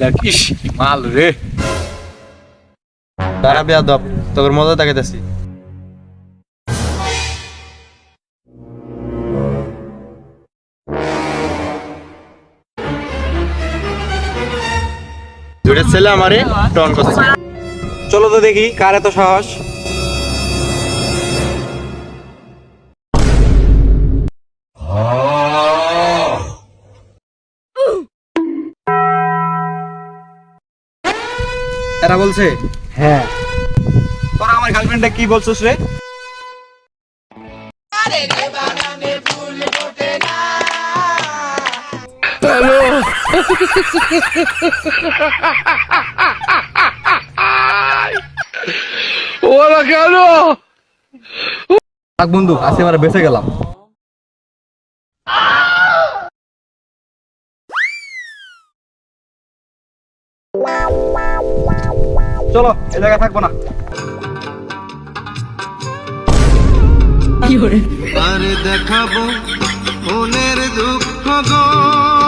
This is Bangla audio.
দেখিস কি মাল রে। তারা বেয়াদব, তোর মজা দেখাইতেছি। দুইটা ছেলে আমারে টন করছে। চলো তো দেখি কার এত সাহস। এরা বলছে হ্যাঁ, তোরা আমার গার্লফ্রেন্ডটা কি বলছিস রে? ওরা কেন? থাক বন্ধু, আজকে আমরা বেঁচে গেলাম। চলো, এই জায়গায় থাকবো না। আর দেখাবো মনের দুঃখ গো।